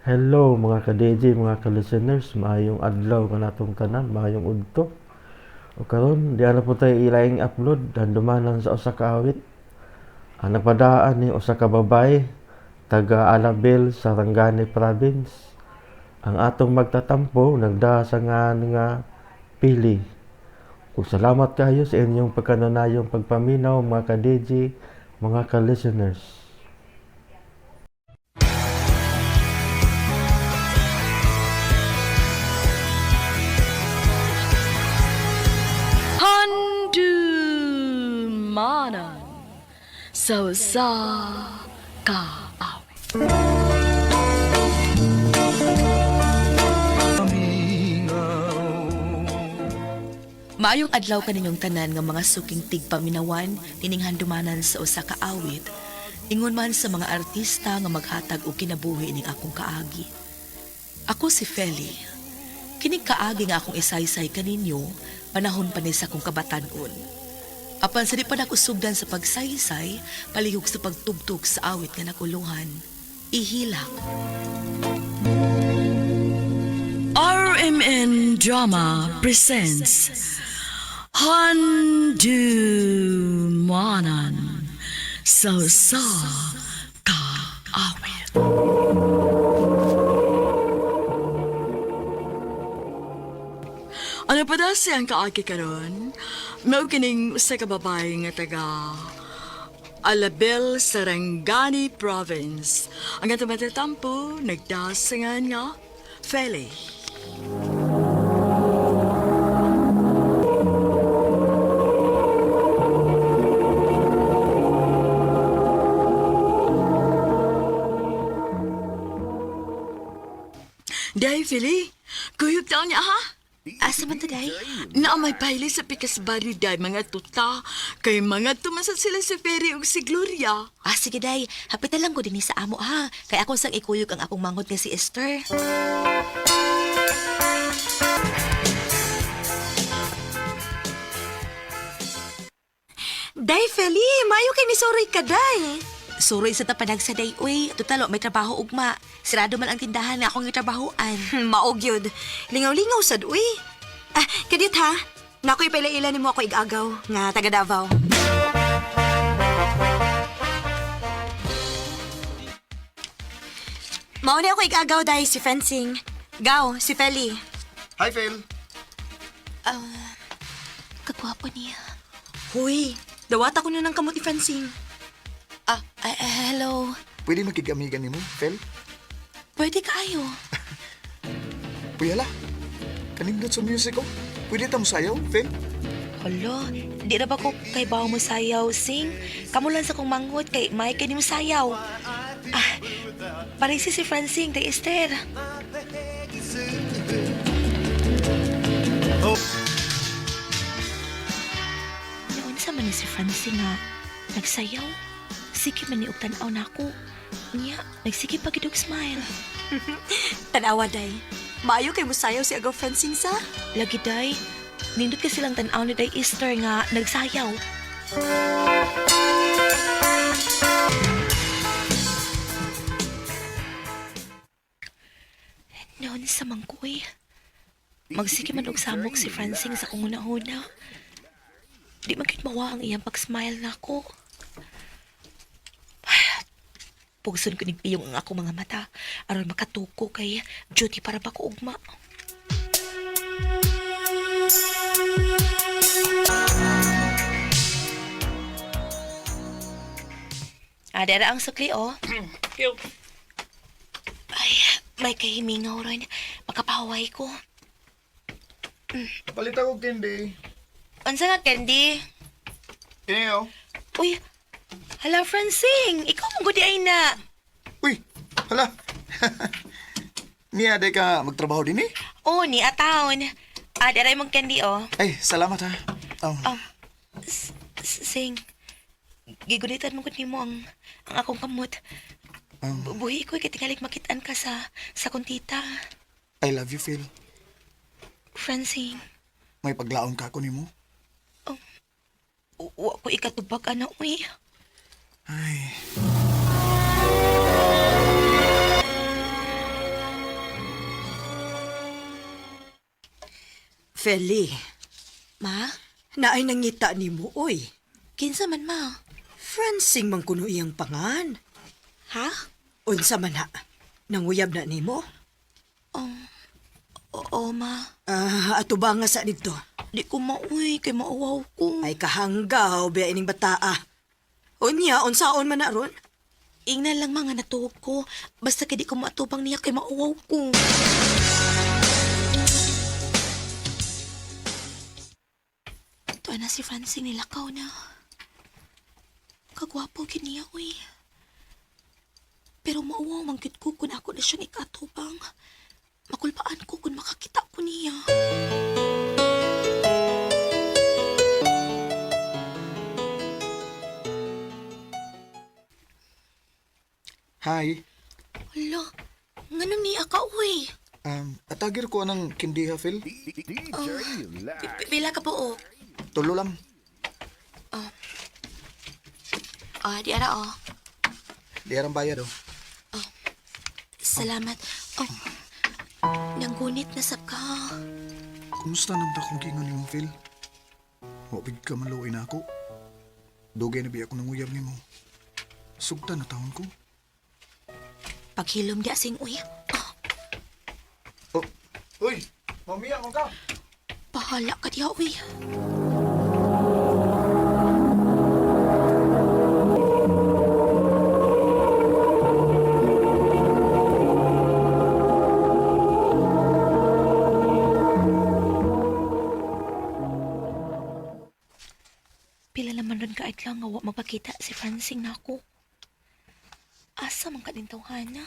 Hello mga ka-DJ, mga ka-listeners, maayong adlaw ka natong tanan, maayong udto. O karon, di ana po tayo ilaing upload dandumanan sa usa ka awit. Ang nagpadaan ni usa ka babae taga Alabel sa Rangani Province. Ang atong magtatampo nagda sa nga pili. Ug salamat kayo sa inyong pagkanunayong pagpaminaw mga ka-DJ, mga ka-listeners. Handumanan sa kaawit. Maayong adlaw kaninyong tanan nga mga suking tigpaminawan nining handumanan sa usa ka awit. Ingon man sa mga artista nga maghatag og kinabuhi ning akong kaagi. Ako si Feli. Kining kaagi nga akong isaysay kaninyo, panahon pa ni sa akong kabatanon. Apan sa di pa ako sugdan sa pagsaysay, palihog sa pagtugtog sa awit nga nakuluhan. Ihilak. RMN Drama presents Handumanan sa kaawit. Ano pa daw siyang kaagi karon? Mao kining usa ka babae nga taga Alabel, Sarangani Province. Ang atong matatampo, nagdasangan nga Feli. Day, Feli, kuyog taon niya ha? Asa man to, day? Na may baile sa pikas baryo, day, mga tuta. Kay mga tumasad sila si Ferry ug si Gloria. Sige, day. Hapitan lang ko din sa amo, ha? Kaya akong sang ikuyog ang akong manghod nga si Esther. Day, Feli, mayo kay ni sorry ka, day. Suroy sa tapanag sa day, uy. Tutalo, may trabaho ugma. Sirado man ang tindahan na akong itrabahoan. Maog yun. Lingaw-lingaw sad, uy. Kadit ha. Nako'y pailan ni mo ako igagaw, nga taga Davao. Mao ni ako igagaw, day, si Fencing. Gaw, si Feli. Hi, Phil. Kagwapo niya. Huy, dawata ko na ng kamot ni Fencing. Hello. Pwede makigamigan ni mo, Phil? Pwede kayo. Puyala. Kanindot sa music ko. Pwede tamo sayaw, Phil? Hala, di na ba ko kay bawo mo sayaw, sing? Kamulan sa kong manghod kay may kay ni mo sayaw. Parisi si Francine, kay Esther. Noon sa man ni si Francine nga, nagsayaw. Sige man ni og tan-aw na ako. Niya, nagsige pa gid og smile. Tanawa, day. Maayo kay mo sayaw si agaw Fencing sa? Lagi day, nindot ka silang tan-aw ni day Esther nga nagsayaw. Noon sa mangkoy, magsige man og samok si Francine sa kong una-una. Di magkit mawa ang iyang pag-smile na ako. Pugson ko nigpiyong ang ako mga mata aron makatuko kay duty para ba ko ugma. Dara ang sukli, oh. Ay, may kahimingaw rin. Makapahaway ko. Palit ako, Candy. Unsa nga, Candy? Kini, Uy, hala, Francine. Ikaw mong gudi ay na. Uy, hala. Niya, day ka magtrabaho din eh? Oh, ni ataon. Dara mong Candy, oh. Ay, salamat ha. Sing, gigulitan mo gud nimo ang akong kamot. Buhi ko, kitingalik makitaan ka sa kuntita. I love you, Phil. Francine, May paglaon ka ko ni mo. wa ko ikatubag, ano, uy. Ay. Feli, Ma? naay nangita ni mo, oy. Kinsa man, ma? Francing man kuno iyang pangan. Ha? Unsa man ha? Nanguyab na ni mo? Oo, ma. Ato ba nga sa dito? Di ko mauwi kay mauwaw ko. Ay kahanggaw, biya ining bataa. Unya, unsaon man na ron? Ingnan lang mga natuog ko. Basta kay di ko matubang niya kay mauwaw ko. Tuwa na si Francine nilakaw na. Kagwapo gid niya, uy. Pero mauwaw manggit ko kung ako na siyang ikatubang. Makulpaan ko kung makakita ko niya. Hi. Hala, nganong niya ka, uy? Atagir ko anang kindiha, Phil. Pila ka po, oh. Tulo lang. Di ara, oh. Di arang bayad, oh. Salamat. Oh, nanggunit na sab ka. Kumusta naman akong gingon ni mo, Phil? Wapig ka maluoy na ako. Dugay na biya ako nanguyab ni mo. Sugta na taon ko. Paghilom di asing uy. Oh, uy! Mamiya mo ka! Bahala ka diya, uy. Pila naman ron ka lang nga wa mapakita si Francine na ako. Asa man kadintawhan na.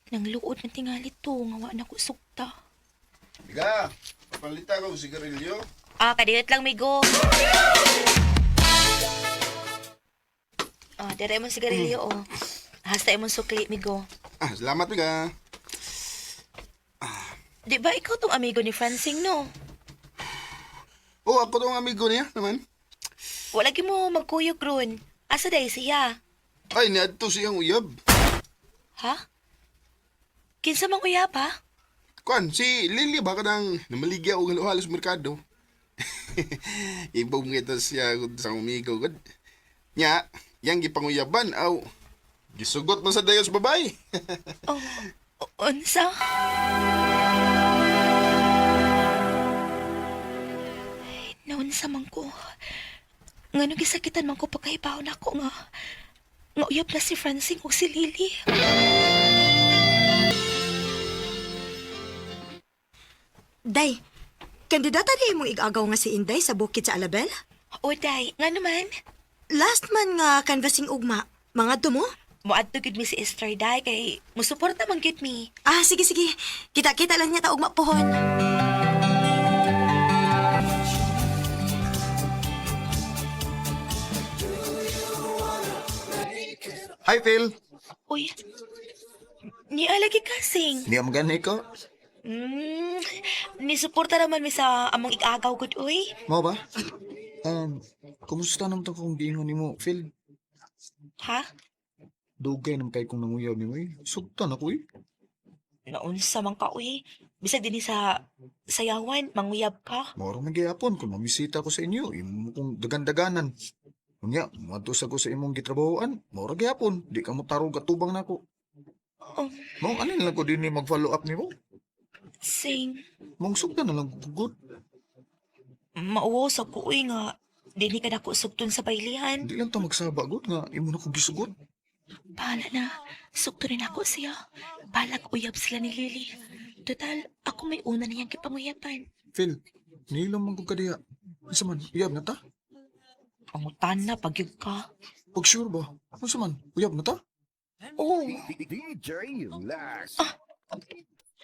Nang luod ng tingalit to nga wa na ko sukta. Biga, palita ko sigarilyo. Kadiyot lang, migo. Dere mo sigarilyo, oh. Hasta imong sukli, migo. Salamat, Biga. Di ba ikaw tong amigo ni Francine, no? Ako tong amigo niya naman. Wala gi mo magkuyog ron. Asa day siya? Ay, niadto siyang uyab. Ha? Kinsa mang uyab, ha? Kuan, si Lily baka nang namaligya o halos merkado. Ibog ngita siya sa amigo. Nya, yang gipanguyaban, aw. Gisugot man sa dayos babay. Unsa? Naunsa man ko. Ngano gisakitan man ko pagkahibaw na ko nga uyab na si Francine o si Lily. Day, kandidata di mong igagaw nga si Inday sa bukid sa Alabel? O day, nga naman. Last man nga canvassing ugma, mga dumo? Muadto gid mi si Esther day kay musuporta man gid mi. Sige. Kita-kita lang niya ta ugma pohon. Hi, Phil! Uy, ni alagi kasing. Di am gani ko. Ni suporta naman mi sa among igagaw gud uy. Mo ba? Kumusta naman kung gingon ni mo, Phil? Ha? Dugay naman kay kung nanguyab ni mo, eh. Sugta na ko, eh. Naunsa man ka uy. Bisag dinhi sa sayawan manguyab ka. Maurang magyapon kung mamisita ko sa inyo, imo kong dagan-daganan. Unya, matus ako sa imong gitrabahoan, maurang gyapon, di ka mo tarong katubang nako. Mong anin lang ko din ni mag-follow up nimo. Sing, Mong sugta na lang gugod. mauwaw sa ko uy nga dinhi ka dako sugton sa baylihan. Di lang ta magsaba gud nga imo na ko gisugod. Bahala na. Sugtunin ako siya. Balag uyab sila ni Lily. Total, ako may una niyang kipanguyaban. Phil, nilang man ko kadiya. Isa man, uyab na ta? Pangutan na pagyug ka. Pag sure ba? Isa man, uyab na ta? Oo.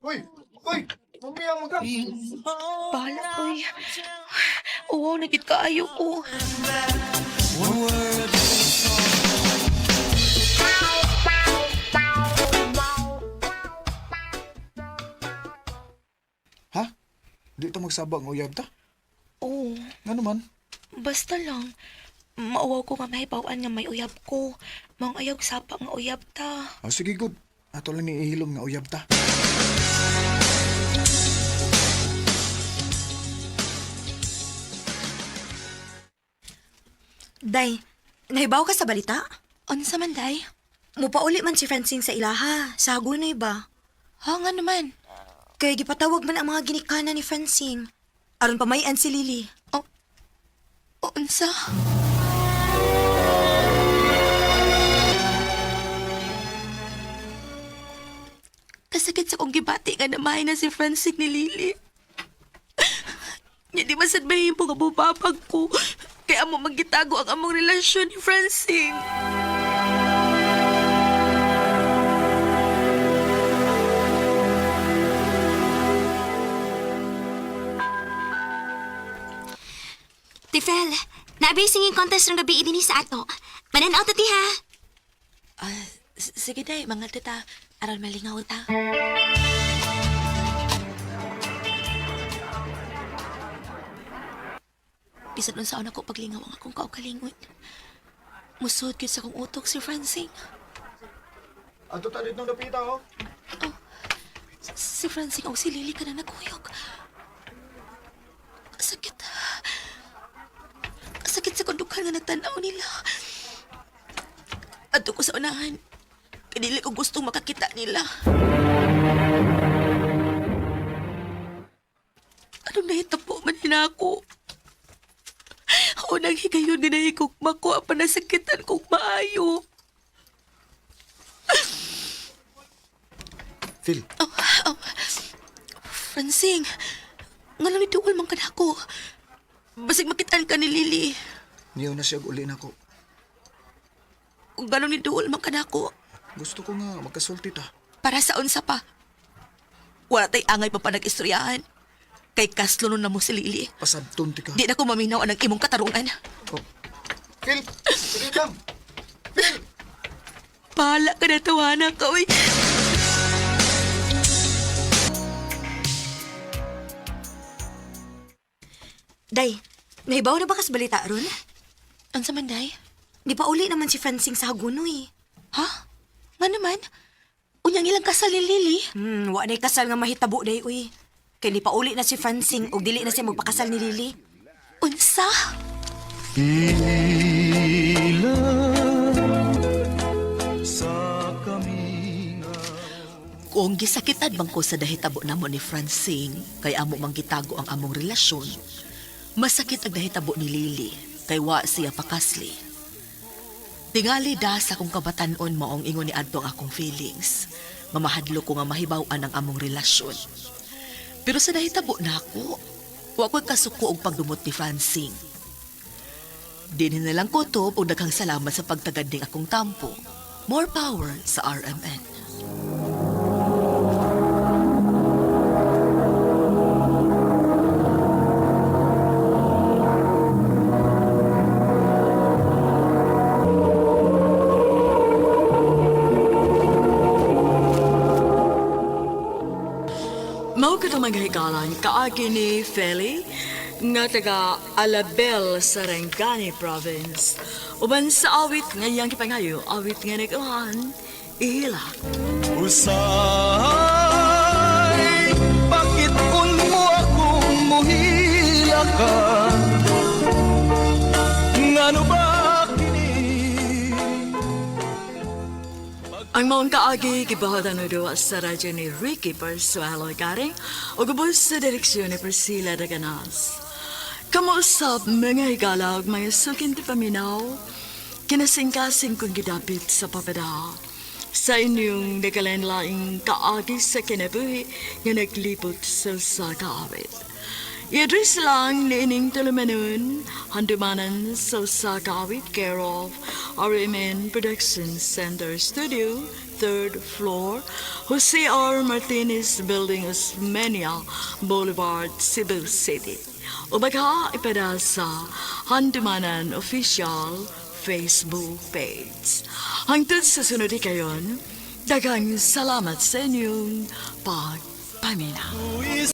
Uy! Mamiya mo ka! Bahala uy. Oo, nagit kaayo ko. Ha? Di ta magsaba nga uyab ta? Oo. Nga naman? Basta lang. Mauwaw ko nga mahibawaan nga may uyab ko. Mang ayaw sapa nga uyab ta. Sige good. Ato lang ni ihilom nga uyab ta. Day, nahibaw ka sa balita? Unsa man, day? Mupauli man si Francine sa ilaha. Sa Hagunoy ba? Ha, nga naman. Kaya gipatawag man ang mga ginikanan ni Francine. Aron pamayan si Lily. O, unsa? Kasakit sa kong gibati nga namahay na si Francine ni Lily. Nya di masad bahin po nga bubabag ko. Kaya amo magitago ang among relasyon ni Francine. Tifel, naabay singing contest ng gabi din sa ato. Mananaw ta ti ha. Sige day, mga tita. Aral malingaw ta. Bisan unsaon ako paglingaw ang akong kaugalingon. Musud gyud sa akong utok si Francine. Ato ta dito napita, oh. Si Francine o si Lily ka na nagkuyog. Sakit. Sakit sa kondukan nga nagtanaw nila. Ato ko sa unahan. Kanili ko gustong makakita nila. Anong nahitapo man nila ako? O nang higayon nga nahigugma ko ang panasakitan kong maayo. Phil, Francine, nga lang niduwal man ka na ako. Basig makitaan ka ni Lily. niyo na siya uli na ko. Kung gano'n niduwal man ka na ako. Gusto ko nga magkasulti ta. Para sa unsa pa? Wala tay angay pa panag-istoryahan. Kay kaslo nun na mo si Lily. Pasabton ti ka. Di na ko maminaw ang imong katarungan. Oh. Phil, sige lang. Phil! Bahala ka na tawanan ka, uy. Day, nahibaw na ba kas balita ron? Ang samanday? Di pa uli naman si Francine sa Hagunoy. Ha? Nga naman? Unyang ilang kasal ni Lily? Wa na'y kasal nga mahitabo day, uy. Kaya di pa uli na si Francine o dili na siya magpakasal ni Lily. Unsa? Kung gisakitan bang ko sa dahitabo namo ni Francine, kay amo mang gitago ang among relasyon, masakit ang dahitabo ni Lily, kay wa siya pakasli. Tingali da sa kong kabatanon maong ingon ni adto ang akong feelings. Mamahadlo ko nga mahibaw-an ang among relasyon. Pero sa nahitabo na ako, wa ko'y kasuko og pagdumot ni Francine. Din na lang ko to o daghang salamat sa pagtagad ning akong tampo. More power sa RMN. Mao ka maghigalan kaagi ni Feli nga taga Alabel sa Rengani Province. Uban sa awit nga iyang kipangayo, awit nga nagahan, ihila. Usay, bakit kun mo akong muhila ka? Ngano ba kini? Ang maong kaagi gibahodan no duwa sa radyo ni Ricky Persuelo Garing o gubos sa direksyon ni Priscilla Daganas. Kamuusap mga higala ug mga sukin ti paminaw, kinasingkasing kong gidapit sa papada. Sa inyong nagalenlaing kaagi sa kinabuhi nga naglibot sa kaawit. I-address lang ni ining tulumanon, handumanan sa kaawit care of RMN Production Center Studio, 3rd floor, Jose R. Martinez Building, Osmeña Boulevard, Cebu City. O baka ipada sa Handumanan Official Facebook page. Hangtod sa sunod kayon, daghang salamat sa inyong pagpaminaw.